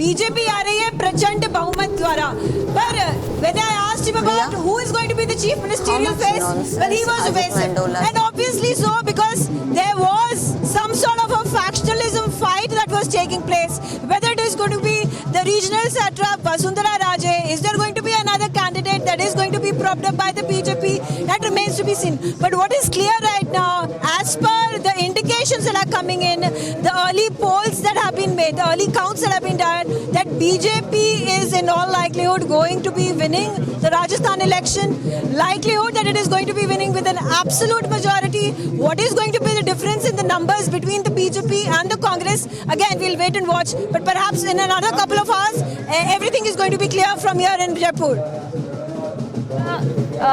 [SPEAKER 13] BJP aa rahi hai prachand bahumat dwara. But when I asked him about who is going to be the chief ministerial face, well, he was evasive. And obviously so, because there was some sort of a factionalism fight that was taking place. Whether it is going to be the regional satrap Vasundhara Raje, is there going to be another candidate that is going to be propped up by the BJP? That remains to be seen. But what is clear right now, as per the indications that are coming in, the early polls that have been made, the early counts that have been done, that BJP is in all likelihood going to be winning the Rajasthan election. Likelihood that it is going to be winning with an absolute majority. What is going to be the difference in the numbers between the BJP and the Congress? Again, we'll wait and watch. But perhaps in another couple of hours, everything is going to be clear from here in Jaipur.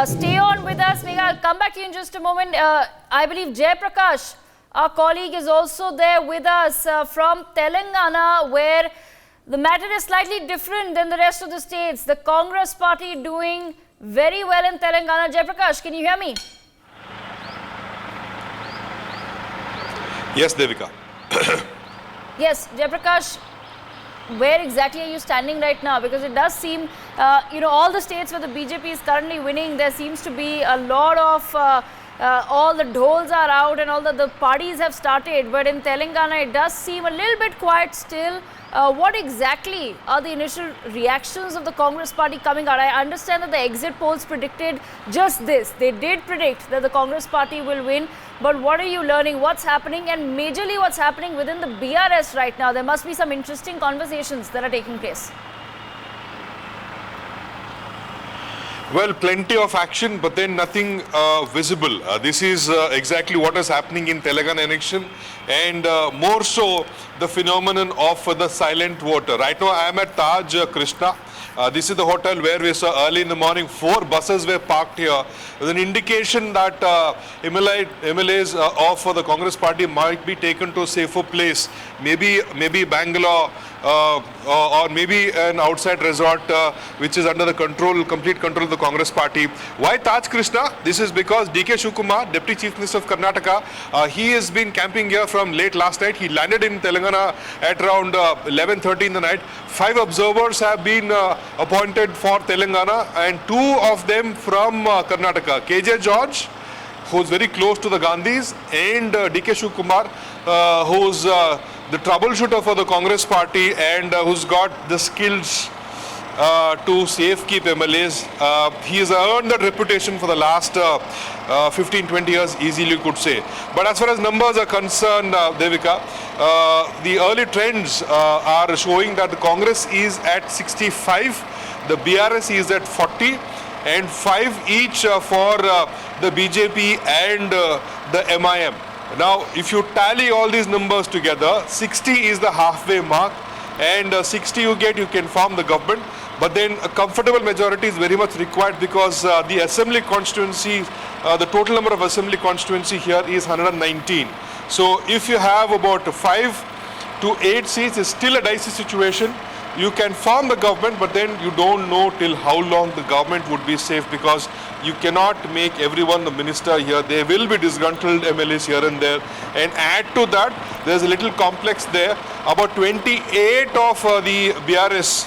[SPEAKER 3] Stay on with us, Megha. I'll come back to you in just a moment. I believe Jay Prakash, our colleague, is also there with us from Telangana, where the matter is slightly different than the rest of the states. The Congress party doing very well in Telangana. Jay Prakash, can you hear me?
[SPEAKER 14] Yes, Devika.
[SPEAKER 3] Yes, Jay Prakash, where exactly are you standing right now? Because it does seem, all the states where the BJP is currently winning, there seems to be a lot of, all the dhols are out and all the parties have started. But in Telangana, it does seem a little bit quiet still. What exactly are the initial reactions of the Congress party coming out? I understand that the exit polls predicted just this. They did predict that the Congress party will win. But what are you learning? What's happening? And majorly what's happening within the BRS right now? There must be some interesting conversations that are taking place.
[SPEAKER 14] Well, plenty of action, but then nothing visible. This is exactly what is happening in Telangana election, and more so the phenomenon of the silent voter. Right now I am at Taj Krishna. This is the hotel where we saw early in the morning 4 buses were parked here with an indication that MLAs of the Congress party might be taken to a safer place, maybe Bangalore, or maybe an outside resort which is under the complete control of the Congress party. Why Taj Krishna? This is because DK Shivakumar, Deputy Chief Minister of Karnataka, he has been camping here from late last night. He landed in Telangana at around 11:30 in the night. 5 observers have been appointed for Telangana, and 2 of them from Karnataka. KJ George, who's very close to the Gandhis, and DK Shivakumar, who's the troubleshooter for the Congress party and who's got the skills to safekeep MLAs. He has earned that reputation for the last 15-20 years, easily you could say. But as far as numbers are concerned, Devika, the early trends are showing that the Congress is at 65, the BRS is at 40, and 5 each for the BJP and the MIM. Now, if you tally all these numbers together, 60 is the halfway mark, and 60 you get, you can form the government. But then a comfortable majority is very much required because the assembly constituency, the total number of assembly constituency here is 119. So if you have about 5 to 8 seats, it's still a dicey situation. You can form the government, but then you don't know till how long the government would be safe, because you cannot make everyone the minister here. There will be disgruntled MLAs here and there. And add to that, there's a little complex there. About 28 of the BRS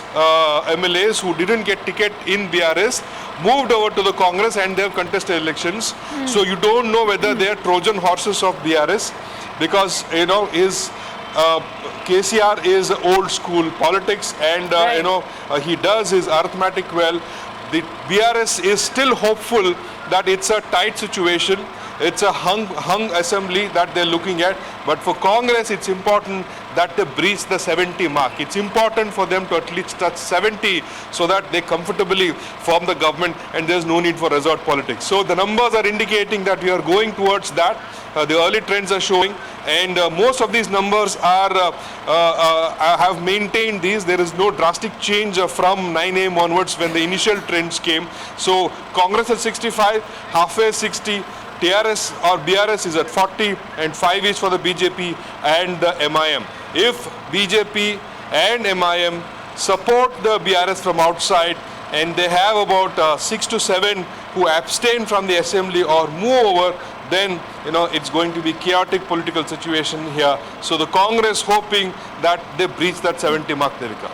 [SPEAKER 14] MLAs who didn't get ticket in BRS moved over to the Congress and they've contested elections. So you don't know whether they're Trojan horses of BRS, because, you know, KCR is old school politics, and he does his arithmetic well. The BRS is still hopeful that it's a tight situation. It's a hung assembly that they're looking at. But for Congress, it's important that they breach the 70 mark. It's important for them to at least touch 70 so that they comfortably form the government and there's no need for resort politics. So the numbers are indicating that we are going towards that. The early trends are showing, and most of these numbers are have maintained these. There is no drastic change from 9 AM onwards when the initial trends came. So Congress at 65, halfway 60, TRS or BRS is at 40, and 5 is for the BJP and the MIM. If BJP and MIM support the BRS from outside, and they have about 6 to 7 who abstain from the assembly or move over, then it's going to be chaotic political situation here. So the Congress hoping that they breach that 70 mark, Devika.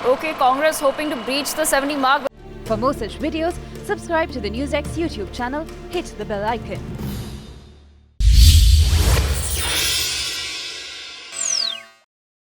[SPEAKER 3] Okay, Congress hoping to breach the 70 mark.
[SPEAKER 15] For more such videos, subscribe to the NewsX YouTube channel, hit the bell icon.